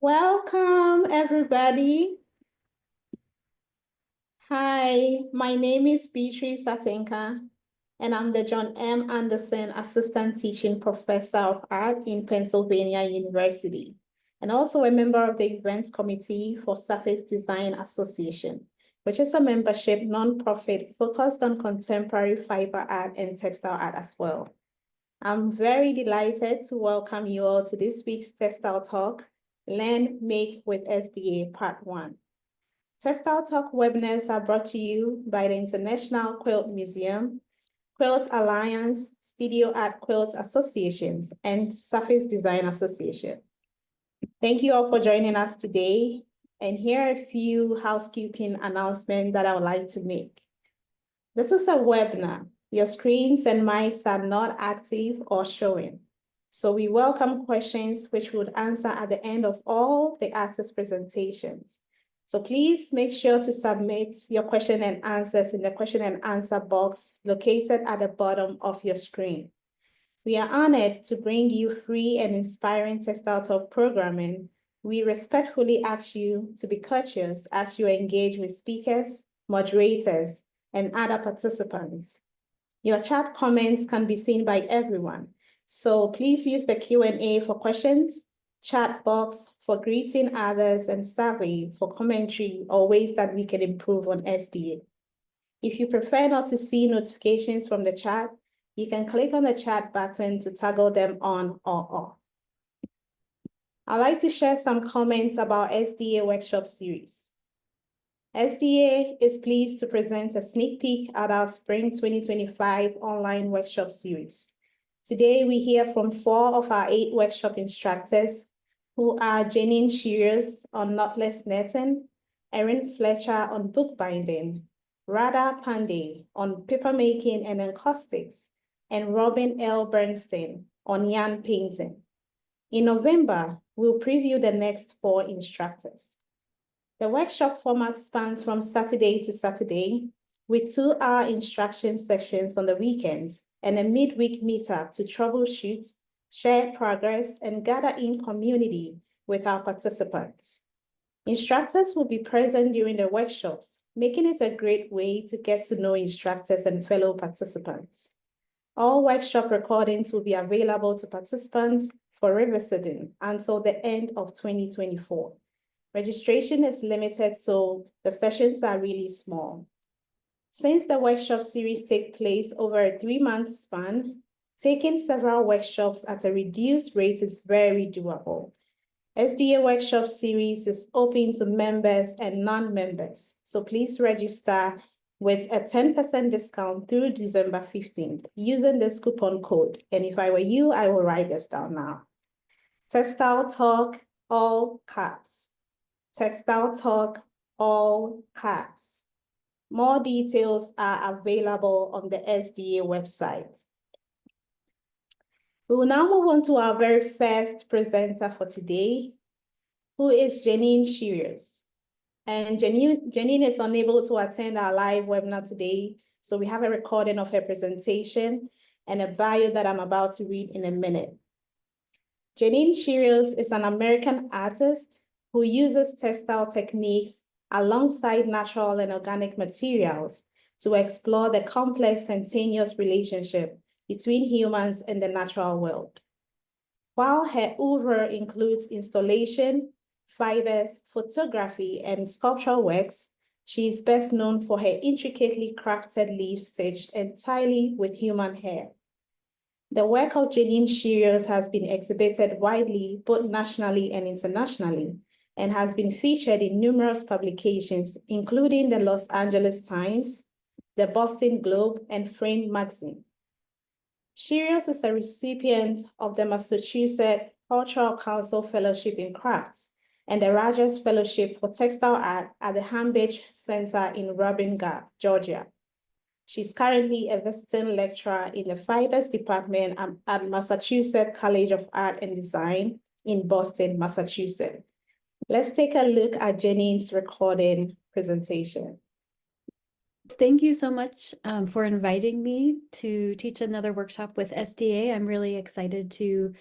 Welcome, everybody. Hi, my name is Beatrice Atenka, and I'm the John M. Anderson Assistant Teaching Professor of Art in Pennsylvania University, and also a member of the Events Committee for Surface Design Association, which is a membership nonprofit focused on contemporary fiber art and textile art as well. I'm very delighted to welcome you all to this week's Textile Talk, Learn, Make with SDA Part 1. Textile Talk webinars are brought to you by the International Quilt Museum, Quilt Alliance, Studio Art Quilt Associations, and Surface Design Association. Thank you all for joining us today. And here are a few housekeeping announcements that I would like to make. This is a webinar. Your screens and mics are not active or showing. So we welcome questions which we would answer at the end of all the artists' presentations. So please make sure to submit your question and answers in the question and answer box located at the bottom of your screen. We are honored to bring you free and inspiring Textile Talk programming. We respectfully ask you to be courteous as you engage with speakers, moderators, and other participants. Your chat comments can be seen by everyone. So please use the Q&A for questions, chat box for greeting others, and survey for commentary or ways that we can improve on SDA. If you prefer not to see notifications from the chat, you can click on the chat button to toggle them on or off. I'd like to share some comments about SDA workshop series. SDA is pleased to present a sneak peek at our Spring 2025 online workshop series. Today, we hear from 4 of our 8 workshop instructors, who are Jenine Shereos on knotless netting, Erin Fletcher on bookbinding, Radha Pandey on papermaking and encaustics, and Robin L. Bernstein on yarn painting. In November, we'll preview the next 4 instructors. The workshop format spans from Saturday to Saturday, with 2-hour instruction sections on the weekends and a midweek meetup to troubleshoot, share progress, and gather in community with our participants. Instructors will be present during the workshops, making it a great way to get to know instructors and fellow participants. All workshop recordings will be available to participants for revisiting until the end of 2024. Registration is limited, so the sessions are really small. Since the workshop series take place over a 3-month span, taking several workshops at a reduced rate is very doable. SDA workshop series is open to members and non-members, so please register with a 10% discount through December 15th using this coupon code. And if I were you, I will write this down now. Textile Talk, all caps. Textile Talk, all caps. More details are available on the SDA website. We will now move on to our very first presenter for today, who is Jenine Shereos. And Jenine is unable to attend our live webinar today, so we have a recording of her presentation and a bio that I'm about to read in a minute. Jenine Shereos is an American artist who uses textile techniques alongside natural and organic materials to explore the complex and tenuous relationship between humans and the natural world. While her oeuvre includes installation, fibers, photography, and sculptural works, she is best known for her intricately crafted leaves stitched entirely with human hair. The work of Jenine Shereos has been exhibited widely, both nationally and internationally, and has been featured in numerous publications, including the Los Angeles Times, the Boston Globe, and Frame magazine. Shereos is a recipient of the Massachusetts Cultural Council Fellowship in Crafts and the Rogers Fellowship for Textile Art at the Hambridge Center in Robin Gap, Georgia. She's currently a visiting lecturer in the Fibers Department at Massachusetts College of Art and Design in Boston, Massachusetts. Let's take a look at Jenine's recording presentation. Thank you so much for inviting me to teach another workshop with SDA. I'm really excited to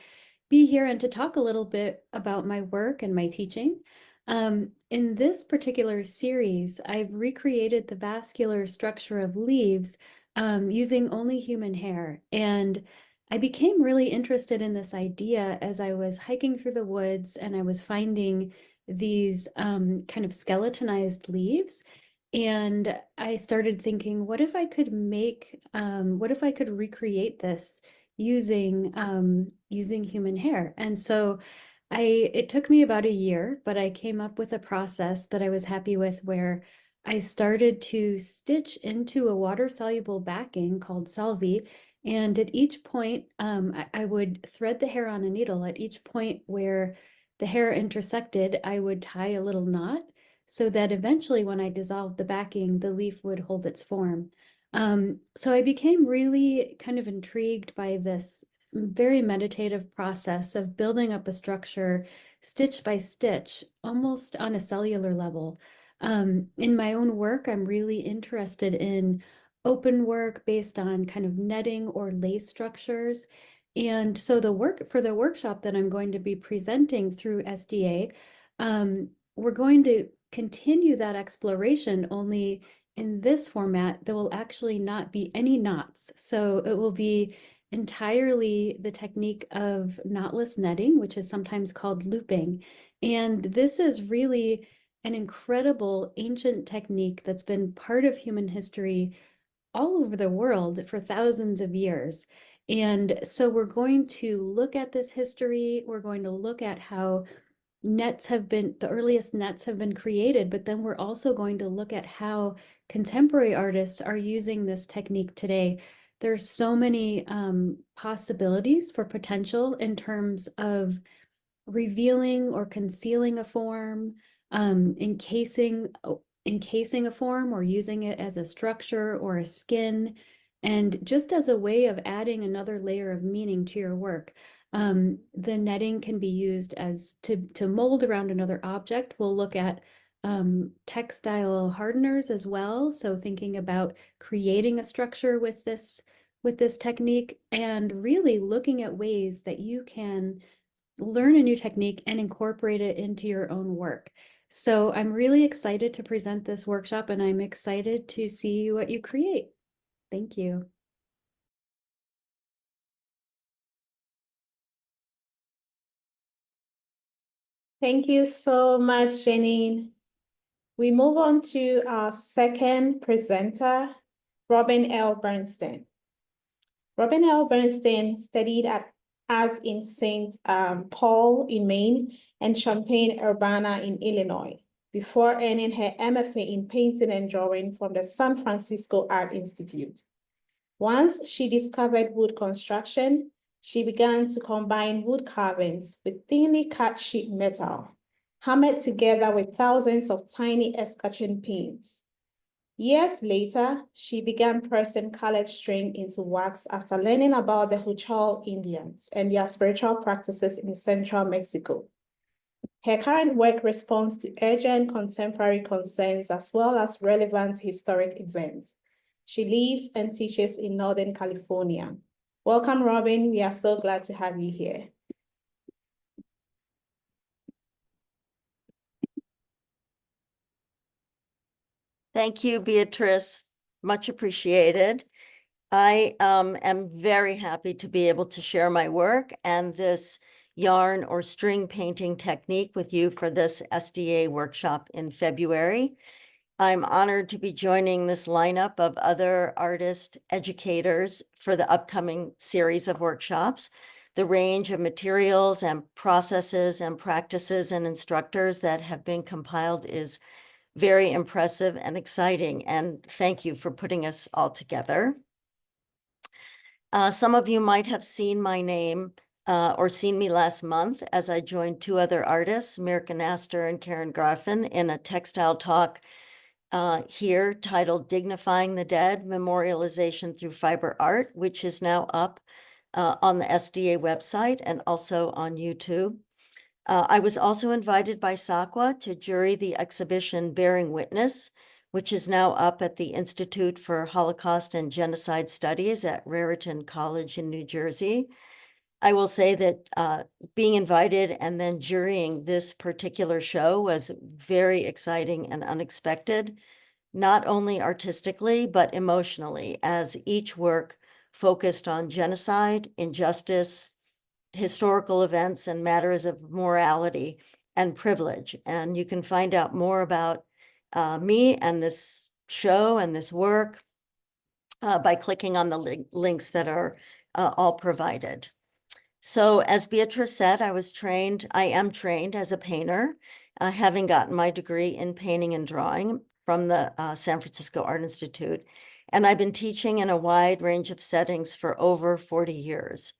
be here and to talk a little bit about my work and my teaching. In this particular series, I've recreated the vascular structure of leaves using only human hair. And I became really interested in this idea as I was hiking through the woods and I was finding these kind of skeletonized leaves. And I started thinking, what if I could what if I could recreate this using human hair? And so it took me about a year, but I came up with a process that I was happy with where I started to stitch into a water-soluble backing called Salvi. And at each point, I would thread the hair on a needle. At each point where the hair intersected, I would tie a little knot so that eventually when I dissolved the backing, the leaf would hold its form. So I became really kind of intrigued by this very meditative process of building up a structure stitch by stitch, almost on a cellular level. In my own work, I'm really interested in open work based on kind of netting or lace structures. And so for the workshop that I'm going to be presenting through SDA, we're going to continue that exploration, only in this format, there will actually not be any knots. So it will be entirely the technique of knotless netting, which is sometimes called looping. And this is really an incredible ancient technique that's been part of human history all over the world for thousands of years. And so we're going to look at this history. We're going to look at how the earliest nets have been created, but then we're also going to look at how contemporary artists are using this technique today. There's so many possibilities for potential in terms of revealing or concealing a form, encasing a form or using it as a structure or a skin, and just as a way of adding another layer of meaning to your work. The netting can be used as to mold around another object. We'll look at textile hardeners as well. So thinking about creating a structure with this technique and really looking at ways that you can learn a new technique and incorporate it into your own work. So I'm really excited to present this workshop and I'm excited to see what you create. Thank you. Thank you so much, Jenine. We move on to our second presenter, Robin L. Bernstein. Robin L. Bernstein studied at art in St. Paul in Maine and Champaign-Urbana in Illinois before earning her MFA in painting and drawing from the San Francisco Art Institute. Once she discovered wood construction, she began to combine wood carvings with thinly cut sheet metal, hammered together with thousands of tiny escutcheon pins. Years later, she began pressing colored string into wax after learning about the Huichol Indians and their spiritual practices in central Mexico. Her current work responds to urgent contemporary concerns as well as relevant historic events. She lives and teaches in Northern California. Welcome, Robin. We are so glad to have you here. Thank you, Beatrice. Much appreciated. I am very happy to be able to share my work and this yarn or string painting technique with you for this SDA workshop in February. I'm honored to be joining this lineup of other artist educators for the upcoming series of workshops. The range of materials and processes and practices and instructors that have been compiled is very impressive and exciting, and thank you for putting us all together. Some of you might have seen my name or seen me last month as I joined two other artists, Mirka Nastor and Karen Graffin, in a textile talk here titled Dignifying the Dead, Memorialization Through Fiber Art, which is now up on the SDA website and also on YouTube. I was also invited by SACWA to jury the exhibition Bearing Witness, which is now up at the Institute for Holocaust and Genocide Studies at Raritan College in New Jersey. I will say that being invited and then jurying this particular show was very exciting and unexpected, not only artistically, but emotionally, as each work focused on genocide, injustice, historical events, and matters of morality and privilege. And you can find out more about me and this show and this work by clicking on the links that are all provided. So as Beatrice said, I am trained as a painter, having gotten my degree in painting and drawing from the San Francisco Art Institute. And I've been teaching in a wide range of settings for over 40 years.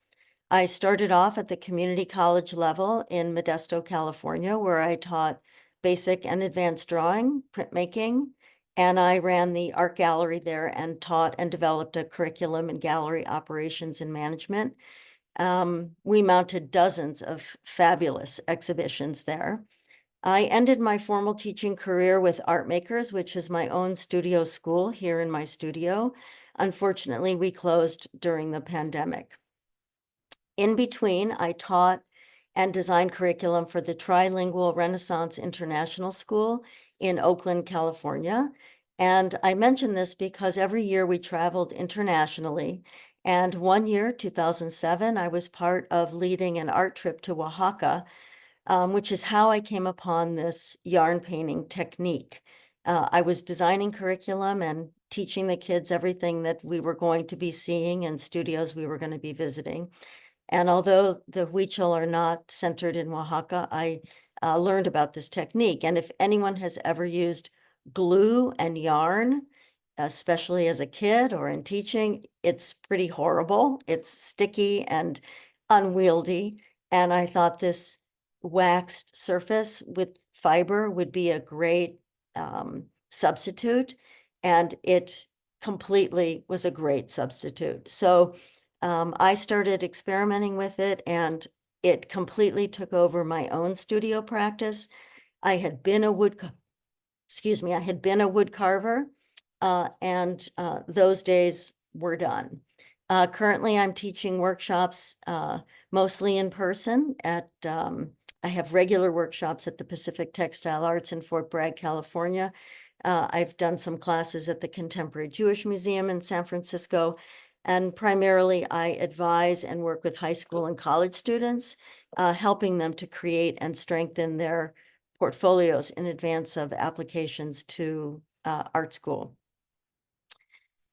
I started off at the community college level in Modesto, California, where I taught basic and advanced drawing, printmaking, and I ran the art gallery there and taught and developed a curriculum in gallery operations and management. We mounted dozens of fabulous exhibitions there. I ended my formal teaching career with Art Makers, which is my own studio school here in my studio. Unfortunately, we closed during the pandemic. In between, I taught and designed curriculum for the Trilingual Renaissance International School in Oakland, California. And I mention this because every year we traveled internationally. And one year, 2007, I was part of leading an art trip to Oaxaca, which is how I came upon this yarn painting technique. I was designing curriculum and teaching the kids everything that we were going to be seeing and studios we were going to be visiting. And although the Huichol are not centered in Oaxaca, I learned about this technique. And if anyone has ever used glue and yarn, especially as a kid or in teaching, it's pretty horrible. It's sticky and unwieldy. And I thought this waxed surface with fiber would be a great substitute. And it completely was a great substitute. So I started experimenting with it, and it completely took over my own studio practice. I had been a wood carver, and those days were done. Currently, I'm teaching workshops mostly in person at, I have regular workshops at the Pacific Textile Arts in Fort Bragg, California. I've done some classes at the Contemporary Jewish Museum in San Francisco, and primarily I advise and work with high school and college students, helping them to create and strengthen their portfolios in advance of applications to art school.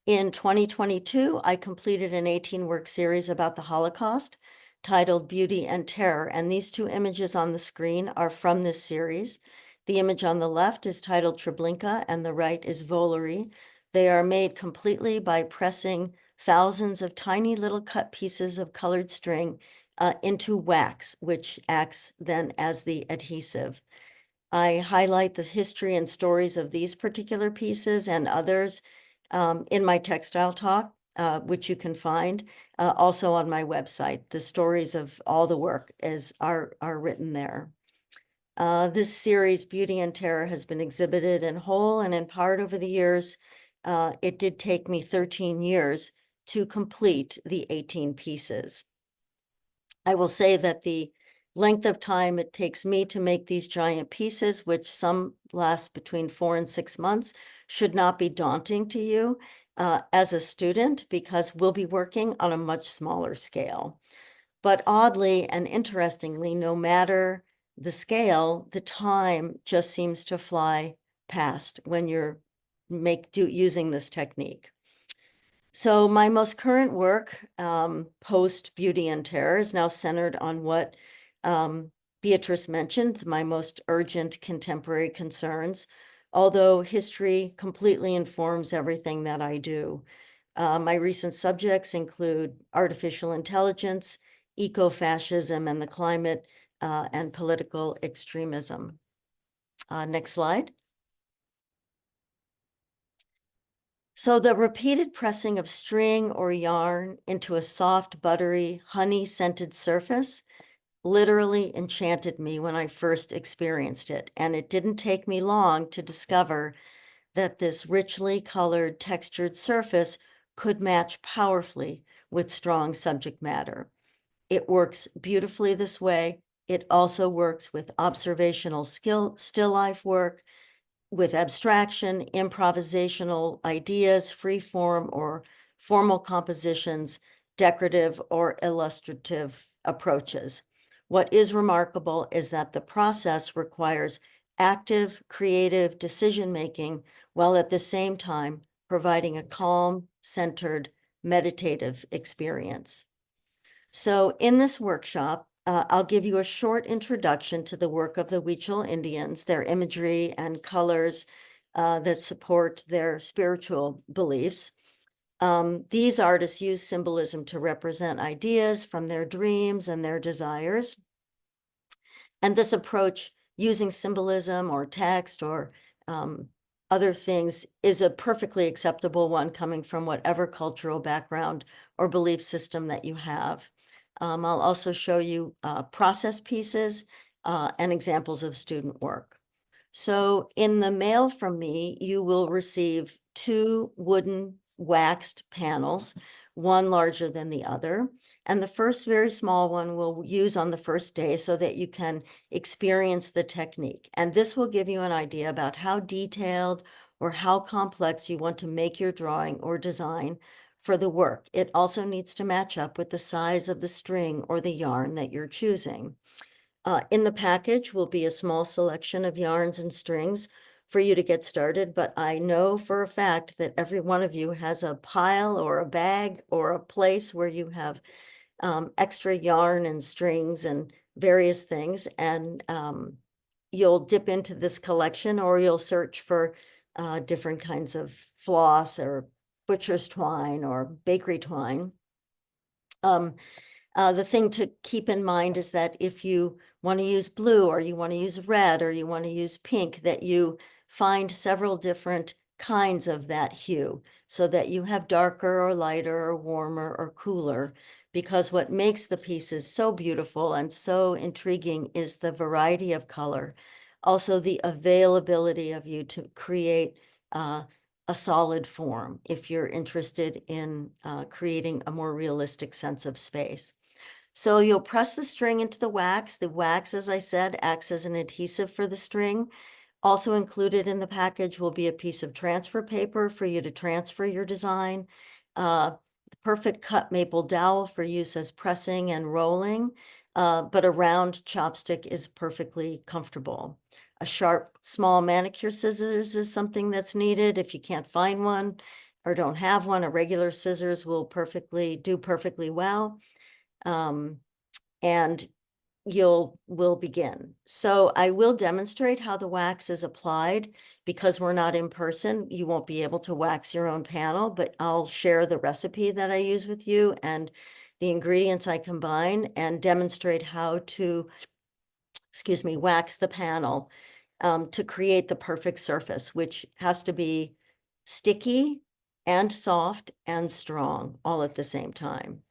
In 2022, I completed an 18-work series about the Holocaust titled Beauty and Terror, and these two images on the screen are from this series. The image on the left is titled Treblinka, and the right is Volery. They are made completely by pressing thousands of tiny little cut pieces of colored string into wax, which acts then as the adhesive. I highlight the history and stories of these particular pieces and others in my textile talk, which you can find also on my website. The stories of all the work are written there. This series, Beauty and Terror, has been exhibited in whole and in part over the years. It did take me 13 years to complete the 18 pieces. I will say that the length of time it takes me to make these giant pieces, which some last between 4 and 6 months, should not be daunting to you as a student, because we'll be working on a much smaller scale. But oddly and interestingly, no matter the scale, the time just seems to fly past when you're using this technique. So my most current work, post Beauty and Terror, is now centered on what Beatrice mentioned, my most urgent contemporary concerns, although history completely informs everything that I do. My recent subjects include artificial intelligence, eco-fascism, and the climate and political extremism. Next slide. So the repeated pressing of string or yarn into a soft, buttery, honey-scented surface literally enchanted me when I first experienced it. And it didn't take me long to discover that this richly colored, textured surface could match powerfully with strong subject matter. It works beautifully this way. It also works with observational still life work, with abstraction, improvisational ideas, free form or formal compositions, decorative or illustrative approaches. What is remarkable is that the process requires active, creative decision-making while at the same time providing a calm, centered, meditative experience. So in this workshop, I'll give you a short introduction to the work of the Huichol Indians, their imagery and colors that support their spiritual beliefs. These artists use symbolism to represent ideas from their dreams and their desires. And this approach, using symbolism or text or other things, is a perfectly acceptable one coming from whatever cultural background or belief system that you have. I'll also show you process pieces and examples of student work. So in the mail from me, you will receive 2 wooden waxed panels, one larger than the other. And the first very small one we'll use on the first day so that you can experience the technique. And this will give you an idea about how detailed or how complex you want to make your drawing or design for the work. It also needs to match up with the size of the string or the yarn that you're choosing. In the package will be a small selection of yarns and strings for you to get started, but I know for a fact that every one of you has a pile or a bag or a place where you have extra yarn and strings and various things, and you'll dip into this collection or you'll search for different kinds of floss or butcher's twine or bakery twine. The thing to keep in mind is that if you want to use blue or you want to use red or you want to use pink, that you find several different kinds of that hue so that you have darker or lighter or warmer or cooler, because what makes the pieces so beautiful and so intriguing is the variety of color. Also, the availability of you to create a solid form if you're interested in creating a more realistic sense of space. So you'll press the string into the wax. The wax, as I said, acts as an adhesive for the string. Also included in the package will be a piece of transfer paper for you to transfer your design, the perfect cut maple dowel for use as pressing and rolling, but a round chopstick is perfectly comfortable. A sharp, small manicure scissors is something that's needed. If you can't find one or don't have one, a regular scissors will do perfectly well. And we'll begin. So I will demonstrate how the wax is applied. Because we're not in person, you won't be able to wax your own panel, but I'll share the recipe that I use with you and the ingredients I combine and demonstrate how to, wax the panel to create the perfect surface, which has to be sticky and soft and strong all at the same time.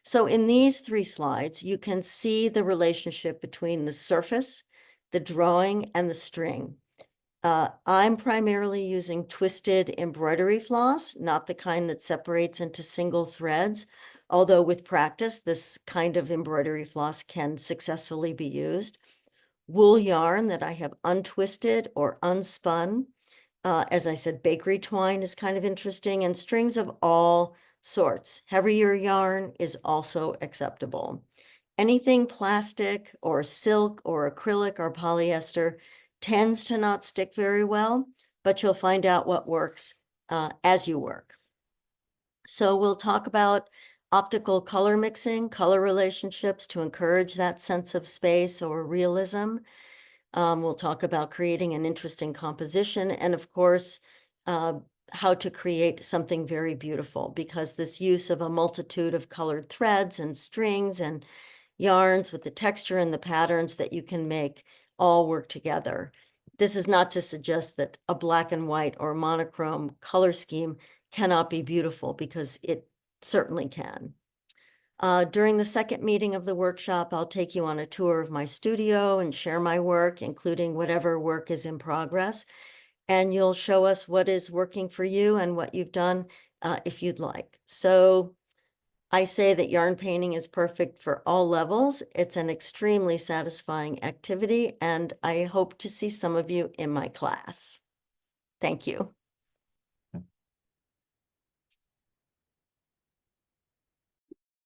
So in these 3 slides, you can see the relationship between the surface, the drawing, and the string. I'm primarily using twisted embroidery floss, not the kind that separates into single threads, although with practice, this kind of embroidery floss can successfully be used. Wool yarn that I have untwisted or unspun. As I said, bakery twine is kind of interesting, and strings of all sorts. Heavier yarn is also acceptable. Anything plastic or silk or acrylic or polyester tends to not stick very well, but you'll find out what works as you work. So we'll talk about optical color mixing, color relationships to encourage that sense of space or realism. We'll talk about creating an interesting composition, and of course, how to create something very beautiful, because this use of a multitude of colored threads and strings and yarns with the texture and the patterns that you can make all work together. This is not to suggest that a black and white or monochrome color scheme cannot be beautiful, because it certainly can. During the second meeting of the workshop, I'll take you on a tour of my studio and share my work, including whatever work is in progress. And you'll show us what is working for you and what you've done if you'd like. So I say that yarn painting is perfect for all levels. It's an extremely satisfying activity, and I hope to see some of you in my class. Thank you.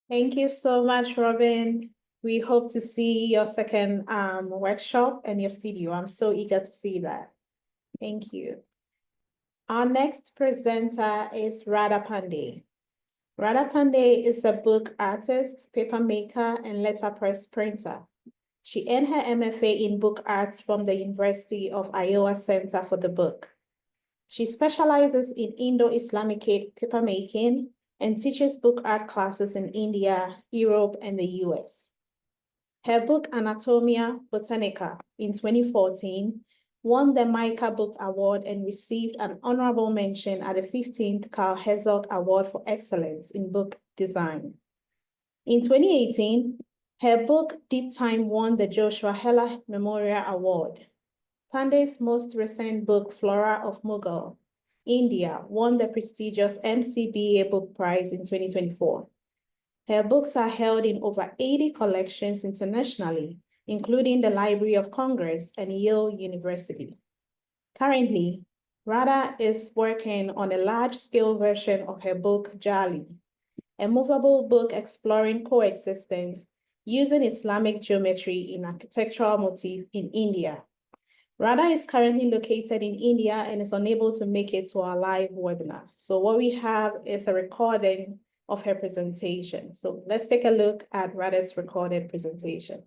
Thank you so much, Robin. We hope to see your second workshop and your studio. I'm so eager to see that. Thank you. Our next presenter is Radha Pandey. Radha Pandey is a book artist, paper maker, and letterpress printer. She earned her MFA in book arts from the University of Iowa Center for the Book. She specializes in Indo-Islamic papermaking and teaches book art classes in India, Europe, and the US. Her book, Anatomia Botanica, in 2014, won the Mica Book Award and received an honorable mention at the 15th Carl Herzog Award for Excellence in Book Design. In 2018, her book, Deep Time, won the Joshua Heller Memorial Award. Pandey's most recent book, Flora of Mughal, India, won the prestigious MCBA Book Prize in 2024. Her books are held in over 80 collections internationally, including the Library of Congress and Yale University. Currently, Radha is working on a large-scale version of her book, Jali, a movable book exploring coexistence using Islamic geometry in architectural motif in India. Radha is currently located in India and is unable to make it to our live webinar. So what we have is a recording of her presentation. So let's take a look at Radha's recorded presentation.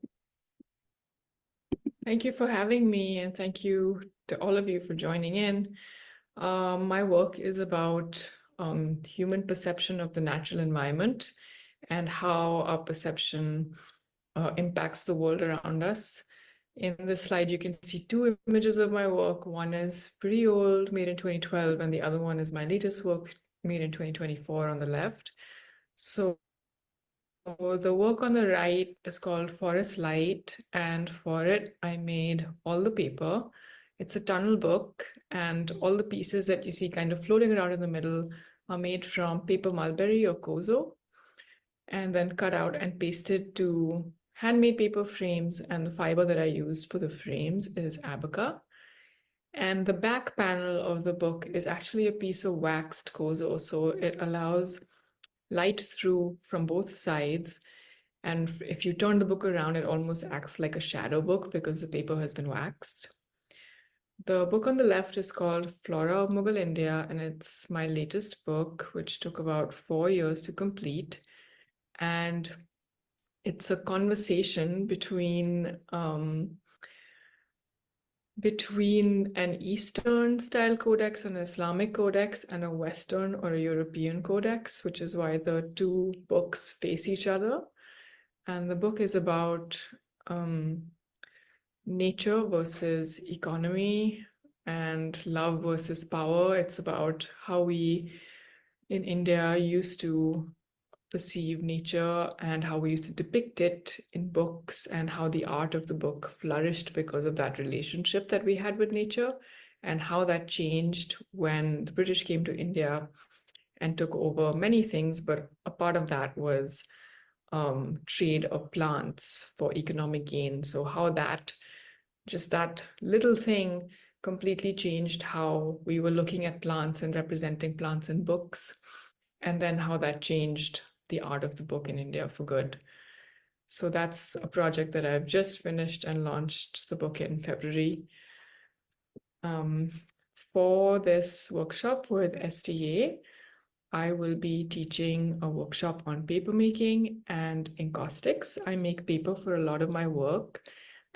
Thank you for having me, and thank you to all of you for joining in. My work is about human perception of the natural environment and how our perception impacts the world around us. In this slide, you can see two images of my work. One is pretty old, made in 2012, and the other one is my latest work, made in 2024 on the left. So the work on the right is called Forest Light, and for it, I made all the paper. It's a tunnel book, and all the pieces that you see kind of floating around in the middle are made from paper mulberry or kozo, and then cut out and pasted to handmade paper frames, and the fiber that I used for the frames is abaca. And the back panel of the book is actually a piece of waxed kozo, so it allows light through from both sides. And if you turn the book around, it almost acts like a shadow book because the paper has been waxed. The book on the left is called Flora of Mughal India, and it's my latest book, which took about 4 years to complete. And it's a conversation between an Eastern style codex, an Islamic codex, and a Western or a European codex, which is why the two books face each other. And the book is about nature versus economy and love versus power. It's about how we in India used to perceive nature and how we used to depict it in books, and how the art of the book flourished because of that relationship that we had with nature, and how that changed when the British came to India and took over many things. But a part of that was trade of plants for economic gain. So how that little thing completely changed how we were looking at plants and representing plants in books, and then how that changed the art of the book in India for good. So that's a project that I've just finished and launched the book in February. For this workshop with SDA, I will be teaching a workshop on papermaking and encaustics. I make paper for a lot of my work,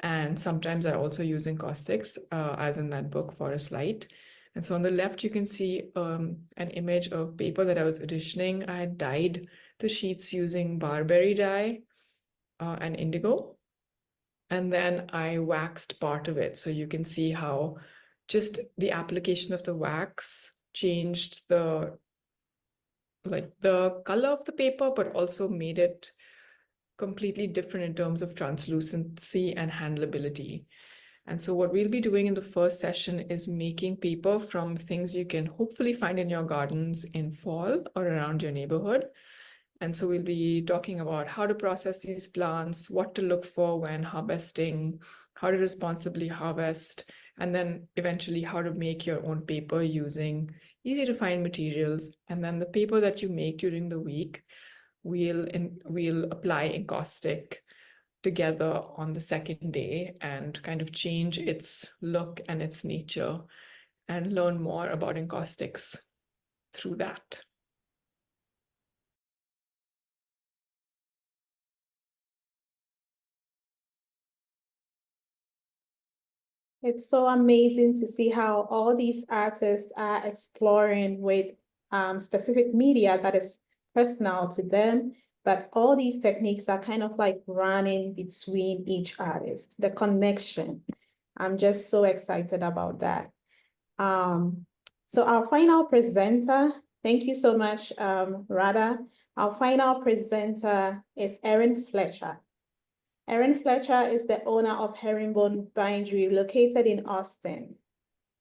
and sometimes I also use encaustics, as in that book, Forest Light. And so on the left, you can see an image of paper that I was editioning. I had dyed the sheets using barberry dye and indigo. And then I waxed part of it. So you can see how just the application of the wax changed the color of the paper, but also made it completely different in terms of translucency and handleability. And so what we'll be doing in the first session is making paper from things you can hopefully find in your gardens in fall or around your neighborhood. And so we'll be talking about how to process these plants, what to look for when harvesting, how to responsibly harvest, and then eventually how to make your own paper using easy to find materials. And then the paper that you make during the week, we'll apply encaustic together on the second day and kind of change its look and its nature and learn more about encaustics through that. It's so amazing to see how all these artists are exploring with specific media that is personal to them, but all these techniques are kind of like running between each artist, the connection. I'm just so excited about that. So our final presenter, thank you so much, Radha. Our final presenter is Erin Fletcher. Erin Fletcher is the owner of Herringbone Bindery located in Austin.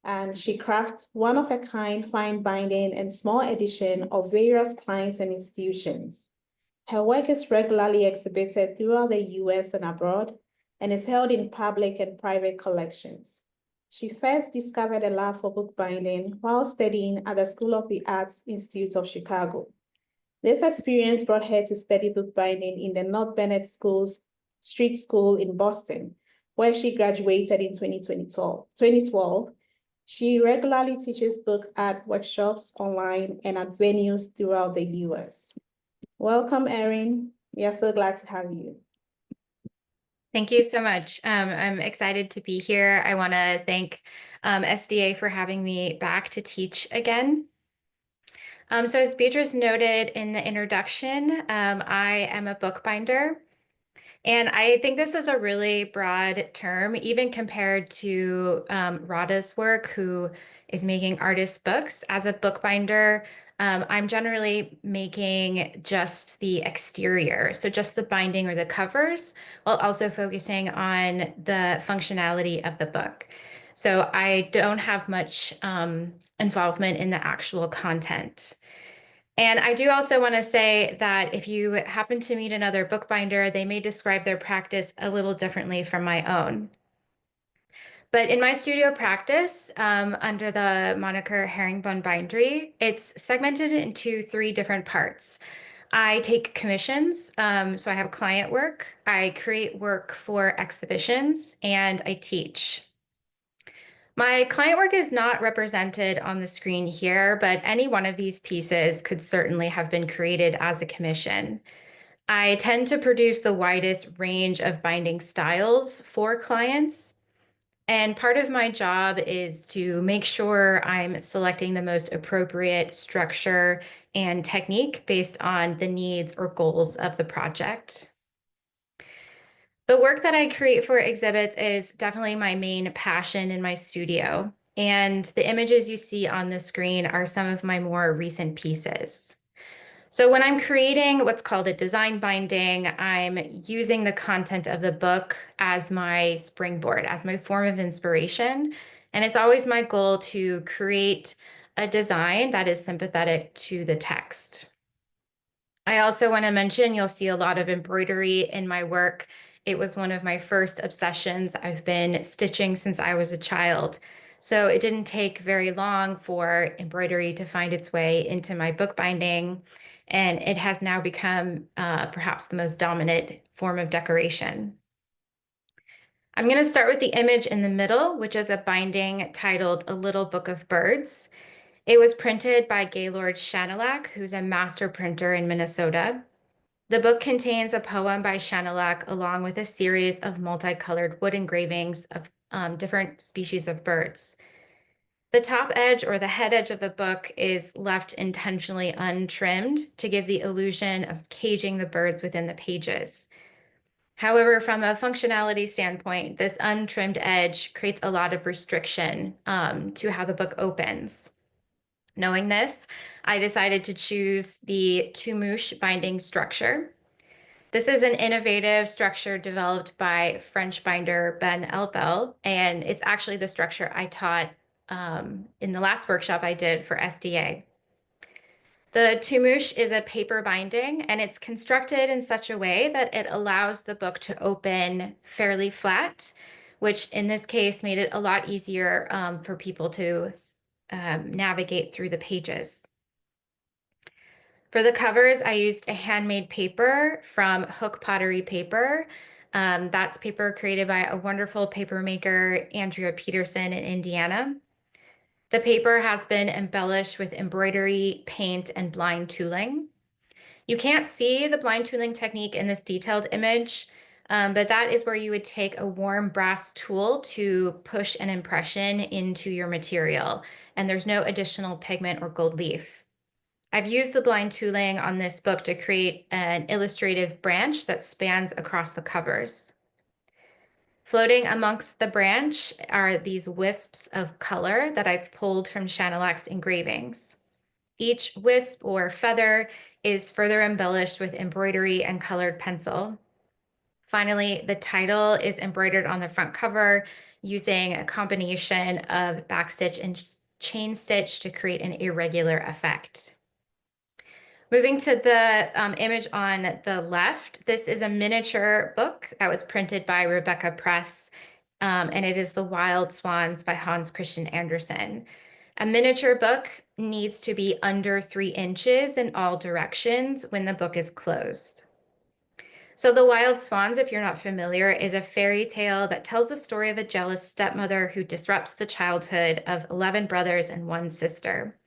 And she crafts one-of-a-kind fine binding and small edition of various clients and institutions. Her work is regularly exhibited throughout the US and abroad and is held in public and private collections. She first discovered a love for bookbinding while studying at the School of the Arts Institute of Chicago. This experience brought her to study bookbinding in the North Bennett Street School in Boston, where she graduated in 2012. She regularly teaches book art workshops online and at venues throughout the US. Welcome, Erin. We are so glad to have you. Thank you so much. I'm excited to be here. I want to thank SDA for having me back to teach again. So as Beatrice noted in the introduction, I am a bookbinder. And I think this is a really broad term, even compared to Radha's work, who is making artist books. As a bookbinder, I'm generally making just the exterior, so just the binding or the covers, while also focusing on the functionality of the book. So I don't have much involvement in the actual content. And I do also want to say that if you happen to meet another bookbinder, they may describe their practice a little differently from my own. But in my studio practice, under the moniker Herringbone Bindery, it's segmented into 3 different parts. I take commissions, so I have client work, I create work for exhibitions, and I teach. My client work is not represented on the screen here, but any one of these pieces could certainly have been created as a commission. I tend to produce the widest range of binding styles for clients. And part of my job is to make sure I'm selecting the most appropriate structure and technique based on the needs or goals of the project. The work that I create for exhibits is definitely my main passion in my studio. And the images you see on the screen are some of my more recent pieces. So when I'm creating what's called a design binding, I'm using the content of the book as my springboard, as my form of inspiration. And it's always my goal to create a design that is sympathetic to the text. I also want to mention you'll see a lot of embroidery in my work. It was one of my first obsessions. I've been stitching since I was a child. So it didn't take very long for embroidery to find its way into my bookbinding, and it has now become perhaps the most dominant form of decoration. I'm going to start with the image in the middle, which is a binding titled A Little Book of Birds. It was printed by Gaylord Shanilak, who's a master printer in Minnesota. The book contains a poem by Shanilak along with a series of multicolored wood engravings of different species of birds. The top edge or the head edge of the book is left intentionally untrimmed to give the illusion of caging the birds within the pages. However, from a functionality standpoint, this untrimmed edge creates a lot of restriction to how the book opens. Knowing this, I decided to choose the two-mouche binding structure. This is an innovative structure developed by French binder Ben Elbel, and it's actually the structure I taught in the last workshop I did for SDA. The tumouche is a paper binding, and it's constructed in such a way that it allows the book to open fairly flat, which in this case made it a lot easier for people to navigate through the pages. For the covers, I used a handmade paper from Hook Pottery Paper. That's paper created by a wonderful paper maker, Andrea Peterson in Indiana. The paper has been embellished with embroidery, paint, and blind tooling. You can't see the blind tooling technique in this detailed image, but that is where you would take a warm brass tool to push an impression into your material, and there's no additional pigment or gold leaf. I've used the blind tooling on this book to create an illustrative branch that spans across the covers. Floating amongst the branch are these wisps of color that I've pulled from Chanelac's engravings. Each wisp or feather is further embellished with embroidery and colored pencil. Finally, the title is embroidered on the front cover using a combination of backstitch and chain stitch to create an irregular effect. Moving to the image on the left, this is a miniature book that was printed by Rebecca Press, and it is The Wild Swans by Hans Christian Andersen. A miniature book needs to be under 3 inches in all directions when the book is closed. So The Wild Swans, if you're not familiar, is a fairy tale that tells the story of a jealous stepmother who disrupts the childhood of 11 brothers and 1 sister.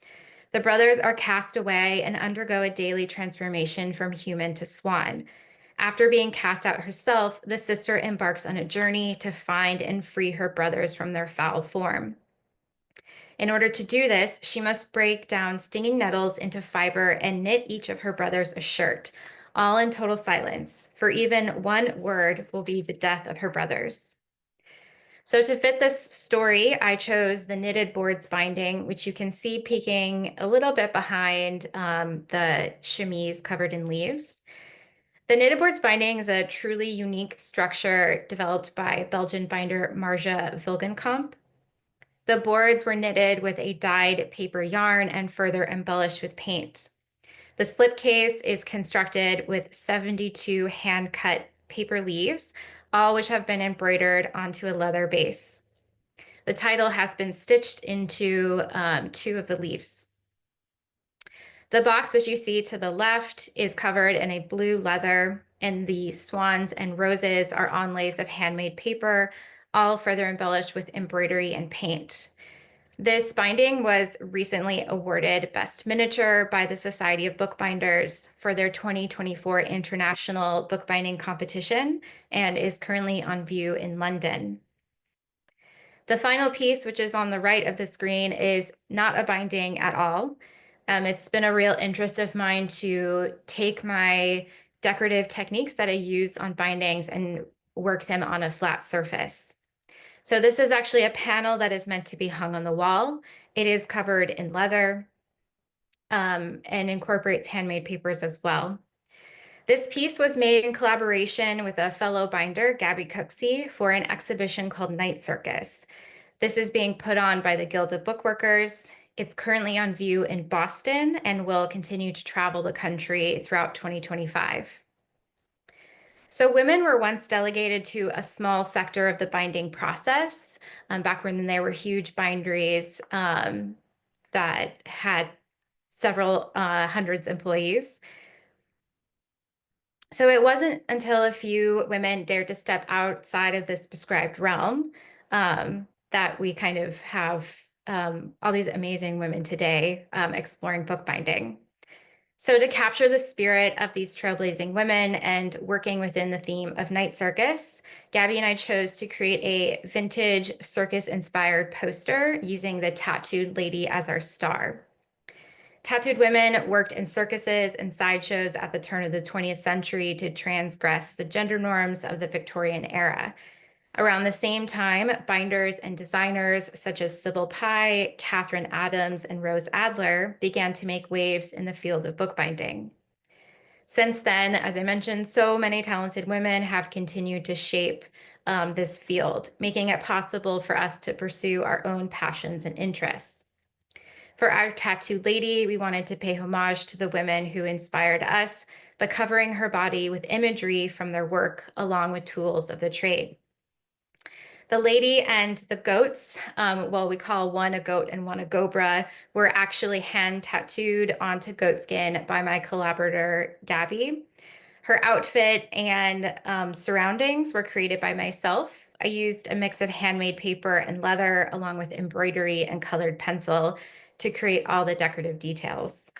The brothers are cast away and undergo a daily transformation from human to swan. After being cast out herself, the sister embarks on a journey to find and free her brothers from their foul form. In order to do this, she must break down stinging nettles into fiber and knit each of her brothers a shirt, all in total silence, for even 1 word will be the death of her brothers. So to fit this story, I chose the knitted boards binding, which you can see peeking a little bit behind the chemise covered in leaves. The knitted boards binding is a truly unique structure developed by Belgian binder Marja Vilgenkamp. The boards were knitted with a dyed paper yarn and further embellished with paint. The slipcase is constructed with 72 hand-cut paper leaves, all which have been embroidered onto a leather base. The title has been stitched into 2 of the leaves. The box, which you see to the left, is covered in a blue leather, and the swans and roses are onlays of handmade paper, all further embellished with embroidery and paint. This binding was recently awarded Best Miniature by the Society of Bookbinders for their 2024 International Bookbinding Competition and is currently on view in London. The final piece, which is on the right of the screen, is not a binding at all. It's been a real interest of mine to take my decorative techniques that I use on bindings and work them on a flat surface. So this is actually a panel that is meant to be hung on the wall. It is covered in leather and incorporates handmade papers as well. This piece was made in collaboration with a fellow binder, Gabby Cooksey, for an exhibition called Night Circus. This is being put on by the Guild of Bookworkers. It's currently on view in Boston and will continue to travel the country throughout 2025. So women were once delegated to a small sector of the binding process, back when there were huge binderies that had several hundreds employees. So it wasn't until a few women dared to step outside of this prescribed realm that we kind of have all these amazing women today exploring bookbinding. So to capture the spirit of these trailblazing women and working within the theme of Night Circus, Gabby and I chose to create a vintage circus-inspired poster using the tattooed lady as our star. Tattooed women worked in circuses and sideshows at the turn of the 20th century to transgress the gender norms of the Victorian era. Around the same time, binders and designers such as Sybil Pye, Catherine Adams, and Rose Adler began to make waves in the field of bookbinding. Since then, as I mentioned, so many talented women have continued to shape this field, making it possible for us to pursue our own passions and interests. For our tattoo lady, we wanted to pay homage to the women who inspired us by covering her body with imagery from their work along with tools of the trade. The lady and the goats, well, we call one a goat and one a gobra, were actually hand tattooed onto goat skin by my collaborator, Gabby. Her outfit and surroundings were created by myself. I used a mix of handmade paper and leather along with embroidery and colored pencil to create all the decorative details.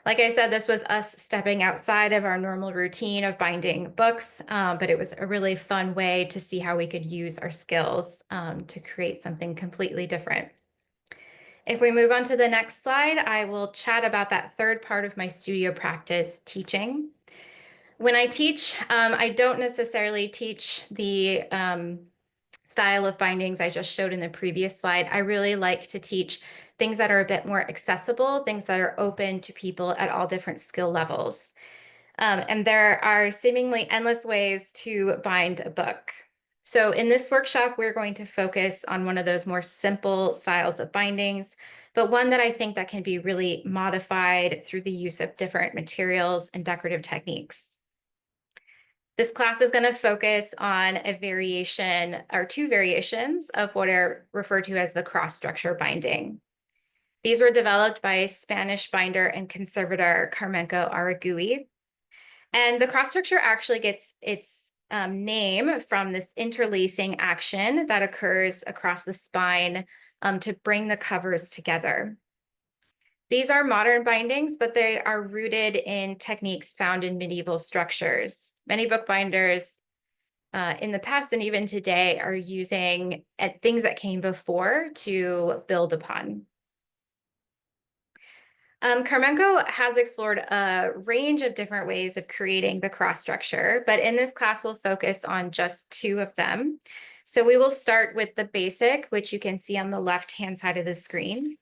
Like I said, this was us stepping outside of our normal routine of binding books, but it was a really fun way to see how we could use our skills to create something completely different. If we move on to the next slide, I will chat about that third part of my studio practice, teaching. When I teach, I don't necessarily teach the style of bindings I just showed in the previous slide. I really like to teach things that are a bit more accessible, things that are open to people at all different skill levels. And there are seemingly endless ways to bind a book. So in this workshop, we're going to focus on one of those more simple styles of bindings, but one that I think that can be really modified through the use of different materials and decorative techniques. This class is going to focus on a variation or two variations of what are referred to as the cross-structure binding. These were developed by Spanish binder and conservator Carmenco Aragui. And the cross-structure actually gets its name from this interlacing action that occurs across the spine to bring the covers together. These are modern bindings, but they are rooted in techniques found in medieval structures. Many bookbinders in the past and even today are using things that came before to build upon. Carmenco has explored a range of different ways of creating the cross structure, but in this class, we'll focus on just two of them. So we will start with the basic, which you can see on the left-hand side of the screen.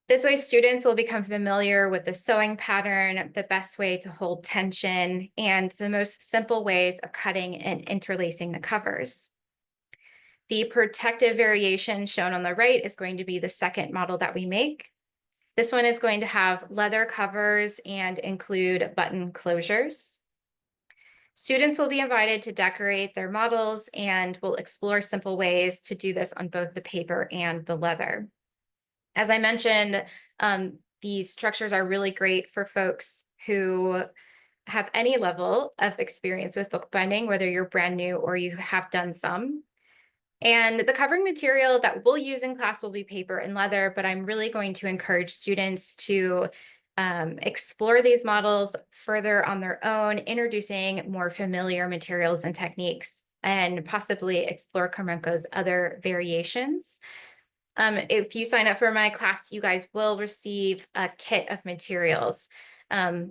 This way, students will become familiar with the sewing pattern, the best way to hold tension, and the most simple ways of cutting and interlacing the covers. The protective variation shown on the right is going to be the second model that we make. This one is going to have leather covers and include button closures. Students will be invited to decorate their models and will explore simple ways to do this on both the paper and the leather. As I mentioned, these structures are really great for folks who have any level of experience with bookbinding, whether you're brand new or you have done some. And the covering material that we'll use in class will be paper and leather, but I'm really going to encourage students to explore these models further on their own, introducing more familiar materials and techniques, and possibly explore Carmenco's other variations. If you sign up for my class, you guys will receive a kit of materials.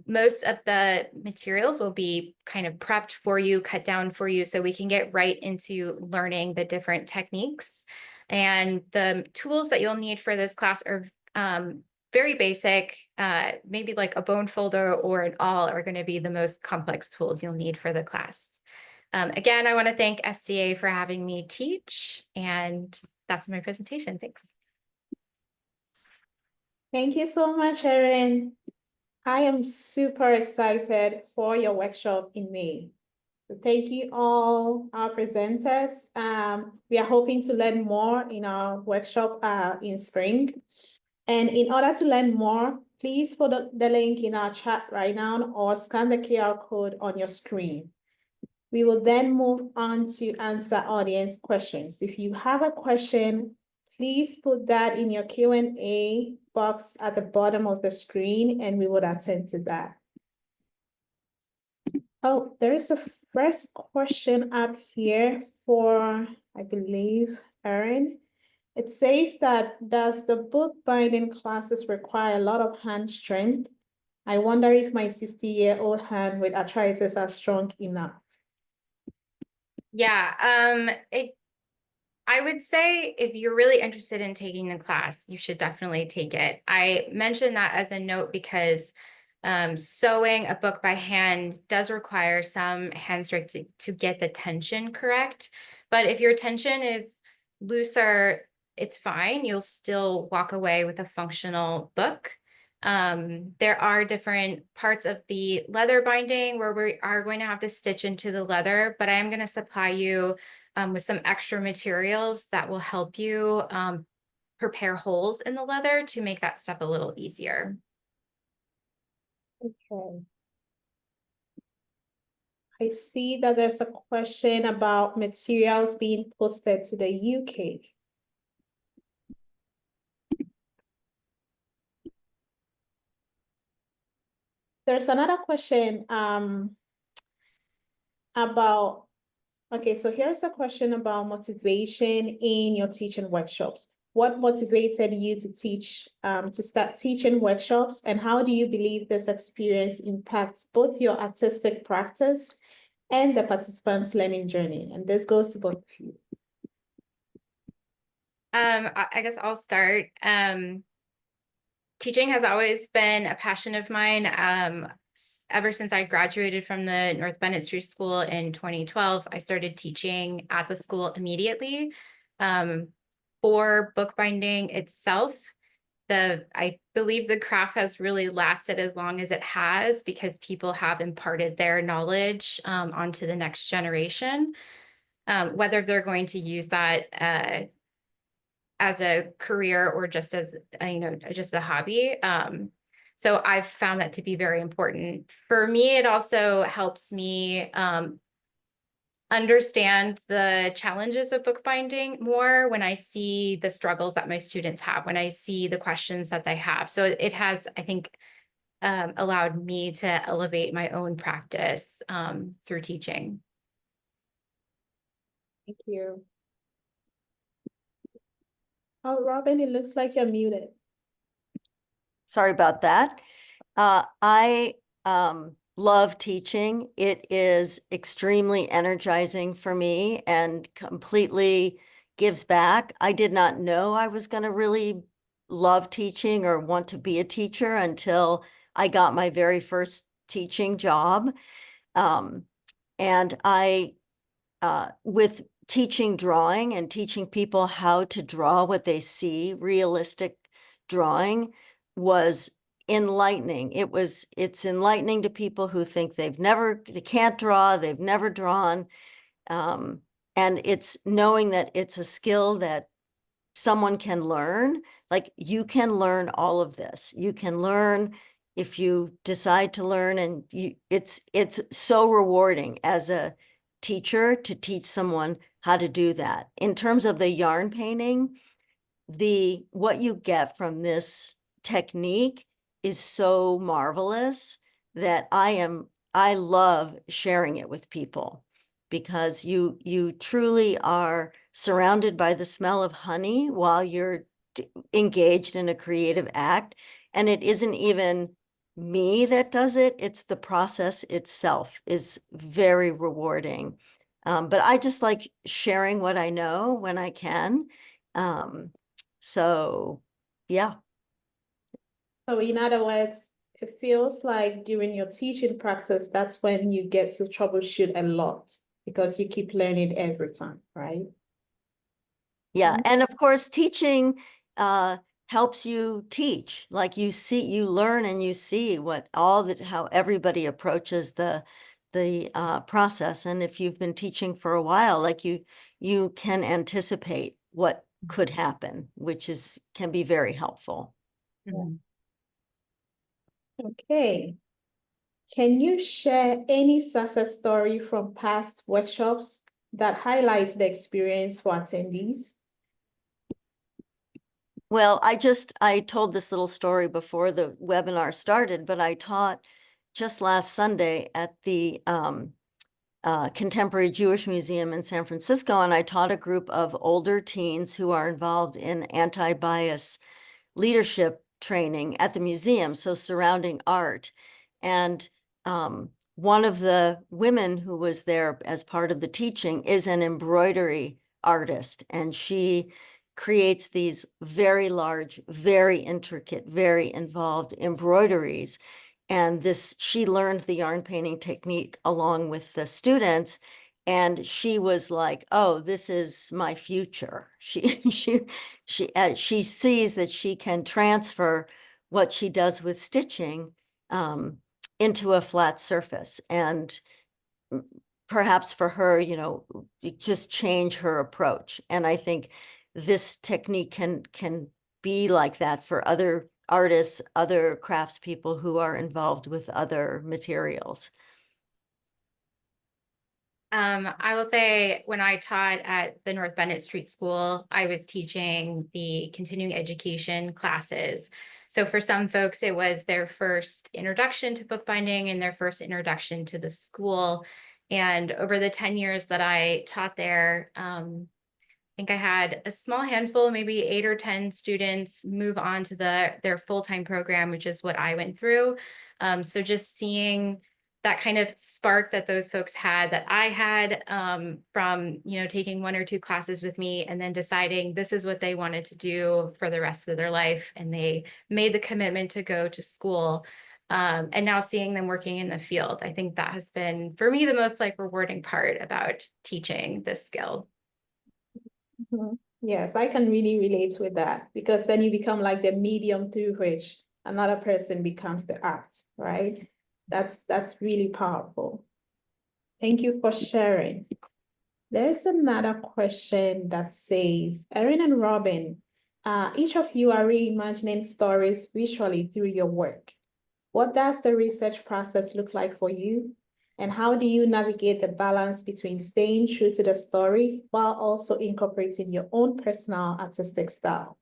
Most of the materials will be kind of prepped for you, cut down for you, so we can get right into learning the different techniques. And the tools that you'll need for this class are very basic, maybe like a bone folder or an awl are going to be the most complex tools you'll need for the class. Again, I want to thank SDA for having me teach, and that's my presentation. Thanks. Thank you so much, Erin. I am super excited for your workshop in May. So thank you all our presenters. We are hoping to learn more in our workshop in spring. And in order to learn more, please put the link in our chat right now or scan the QR code on your screen. We will then move on to answer audience questions. If you have a question, please put that in your Q&A box at the bottom of the screen and we would attend to that. Oh, there is a first question up here for, I believe, Erin. It says that, does the bookbinding classes require a lot of hand strength? I wonder if my 60-year-old hand with arthritis are strong enough. Yeah, I would say if you're really interested in taking the class, you should definitely take it. I mentioned that as a note because sewing a book by hand does require some hand strength to get the tension correct. But if your tension is looser it's fine. You'll still walk away with a functional book. There are different parts of the leather binding where we are going to have to stitch into the leather, but I am going to supply you with some extra materials that will help you prepare holes in the leather to make that step a little easier. Okay. I see that there's a question about materials being posted to the UK. There's another question about, okay, so here's a question about motivation in your teaching workshops. What motivated you to teach, to start teaching workshops, and how do you believe this experience impacts both your artistic practice and the participants' learning journey? And this goes to both of you. I guess I'll start. Teaching has always been a passion of mine. Ever since I graduated from the North Bennett Street School in 2012, I started teaching at the school immediately. For bookbinding itself, I believe the craft has really lasted as long as it has because people have imparted their knowledge onto the next generation, whether they're going to use that as a career or just as just a hobby. So I've found that to be very important. For me, it also helps me understand the challenges of bookbinding more when I see the struggles that my students have, when I see the questions that they have. So it has, I think, allowed me to elevate my own practice through teaching. Thank you. Oh, Robin, it looks like you're muted. Sorry about that. I love teaching. It is extremely energizing for me and completely gives back. I did not know I was going to really love teaching or want to be a teacher until I got my very first teaching job. And with teaching drawing and teaching people how to draw what they see, realistic drawing was enlightening. It's enlightening to people who think they can't draw, they've never drawn. And it's knowing that it's a skill that someone can learn. Like you can learn all of this. You can learn if you decide to learn, and it's so rewarding as a teacher to teach someone how to do that. In terms of the yarn painting, what you get from this technique is so marvelous that I love sharing it with people, because you truly are surrounded by the smell of honey while you're engaged in a creative act. And it isn't even me that does it, it's the process itself is very rewarding. But I just like sharing what I know when I can. So yeah. So in other words, it feels like during your teaching practice, that's when you get to troubleshoot a lot because you keep learning every time, right? Yeah. And of course, teaching helps you teach. Like you learn and you see how everybody approaches the process. And if you've been teaching for a while, like you can anticipate what could happen, which can be very helpful. Mhm. Okay. Can you share any success story from past workshops that highlight the experience for attendees? Well, I told this little story before the webinar started, but I taught just last Sunday at the Contemporary Jewish Museum in San Francisco, and I taught a group of older teens who are involved in anti-bias leadership training at the museum, so surrounding art. And one of the women who was there as part of the teaching is an embroidery artist, and she creates these very large, very intricate, very involved embroideries. And she learned the yarn painting technique along with the students. And she was like, "Oh, this is my future." She sees that she can transfer what she does with stitching into a flat surface, and perhaps for her, just change her approach. And I think this technique can be like that for other artists, other craftspeople who are involved with other materials. I will say when I taught at the North Bennett Street School, I was teaching the continuing education classes. So for some folks, it was their first introduction to bookbinding and their first introduction to the school. And over the 10 years that I taught there, I think I had a small handful, maybe 8 or 10 students move on to their full-time program, which is what I went through. So just seeing that kind of spark that those folks had, that I had from, taking 1 or 2 classes with me and then deciding this is what they wanted to do for the rest of their life. And they made the commitment to go to school. And now seeing them working in the field, I think that has been, for me, the most rewarding part about teaching this skill. Mhm. Yes, I can really relate with that, because then you become like the medium through which another person becomes the art, right? That's really powerful. Thank you for sharing. There's another question that says, Erin and Robin, each of you are reimagining stories visually through your work. What does the research process look like for you? And how do you navigate the balance between staying true to the story while also incorporating your own personal artistic style?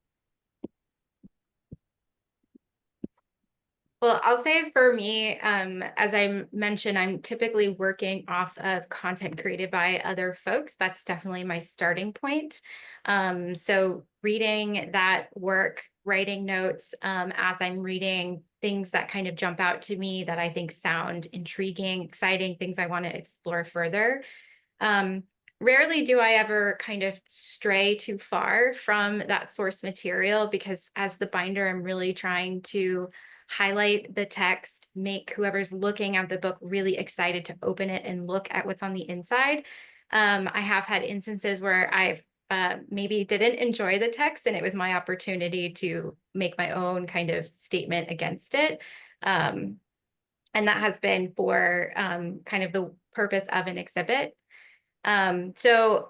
Well, I'll say for me, as I mentioned, I'm typically working off of content created by other folks. That's definitely my starting point. So reading that work, writing notes as I'm reading, things that kind of jump out to me that I think sound intriguing, exciting, things I want to explore further. Rarely do I ever kind of stray too far from that source material, because as the binder, I'm really trying to highlight the text, make whoever's looking at the book really excited to open it and look at what's on the inside. I have had instances where I've maybe didn't enjoy the text, and it was my opportunity to make my own kind of statement against it. And that has been for kind of the purpose of an exhibit. So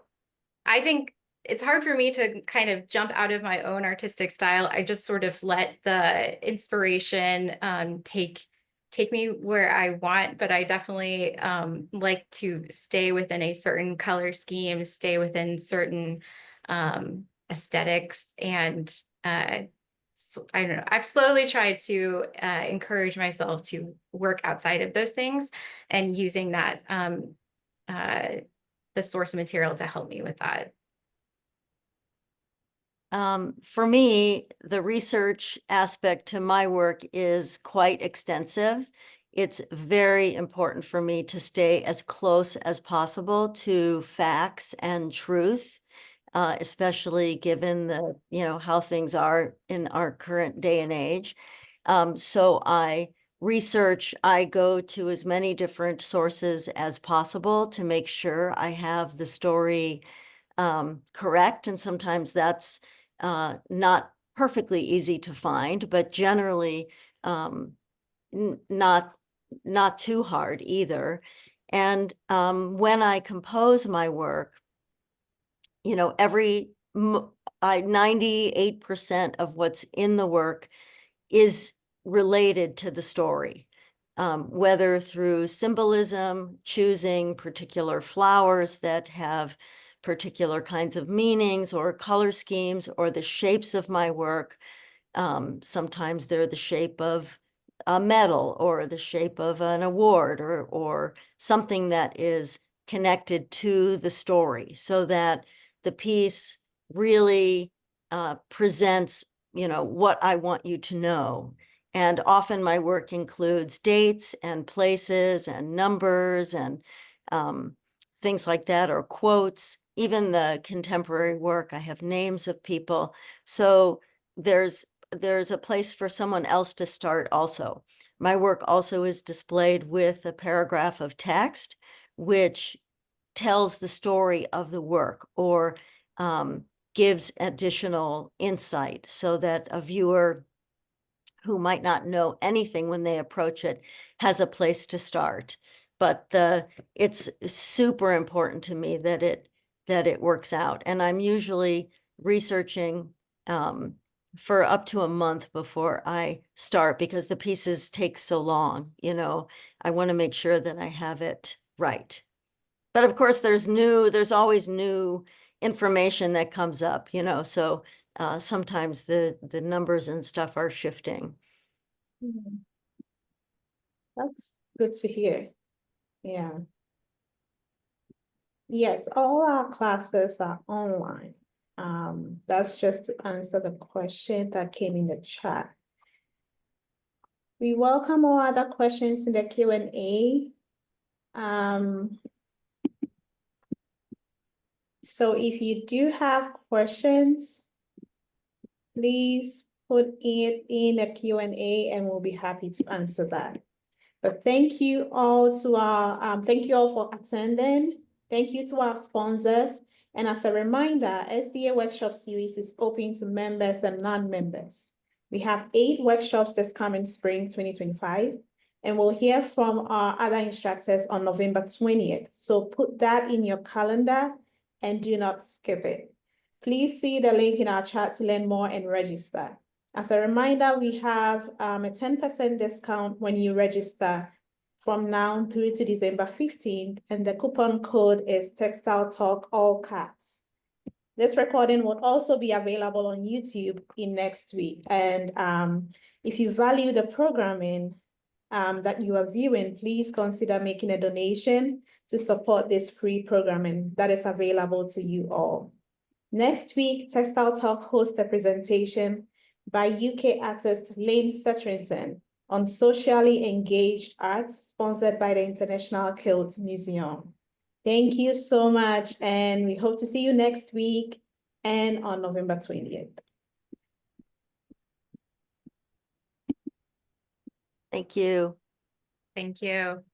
I think it's hard for me to kind of jump out of my own artistic style. I just sort of let the inspiration take me where I want, but I definitely like to stay within a certain color scheme, stay within certain aesthetics, and so, I don't know. I've slowly tried to encourage myself to work outside of those things, and using that the source material to help me with that. For me, the research aspect to my work is quite extensive. It's very important for me to stay as close as possible to facts and truth, especially given the, how things are in our current day and age. So I go to as many different sources as possible to make sure I have the story correct. And sometimes that's not perfectly easy to find, but generally not too hard either. And when I compose my work, 98% of what's in the work is related to the story, whether through symbolism, choosing particular flowers that have particular kinds of meanings or color schemes, or the shapes of my work. Sometimes they're the shape of a medal or the shape of an award, or something that is connected to the story, so that the piece really presents, what I want you to know. And often my work includes dates and places and numbers and things like that, or quotes. Even the contemporary work, I have names of people. So there's a place for someone else to start also. My work also is displayed with a paragraph of text, which tells the story of the work or gives additional insight so that a viewer who might not know anything when they approach it has a place to start. But it's super important to me that it works out. And I'm usually researching for up to a month before I start because the pieces take so long, you know. I want to make sure that I have it right. But of course, there's always new information that comes up, you know, so sometimes the numbers and stuff are shifting. Mhm. That's good to hear. Yeah. Yes, all our classes are online. That's just to answer the question that came in the chat. We welcome all other questions in the Q&A. So if you do have questions, please put it in the Q&A and we'll be happy to answer that. But thank you all thank you all for attending. Thank you to our sponsors. And as a reminder, SDA Workshop Series is open to members and non-members. We have 8 workshops this coming spring 2025, and we'll hear from our other instructors on November 20th. So put that in your calendar and do not skip it. Please see the link in our chat to learn more and register. As a reminder, we have a 10% discount when you register from now through to December 15th, and the coupon code is Textile Talk, all caps. This recording will also be available on YouTube in next week. And if you value the programming that you are viewing, please consider making a donation to support this free programming that is available to you all. Next week, Textile Talk hosts a presentation by UK artist Lane Setrington on socially engaged art, sponsored by the International Kilt Museum. Thank you so much, and we hope to see you next week and on November 20th. Thank you. Thank you.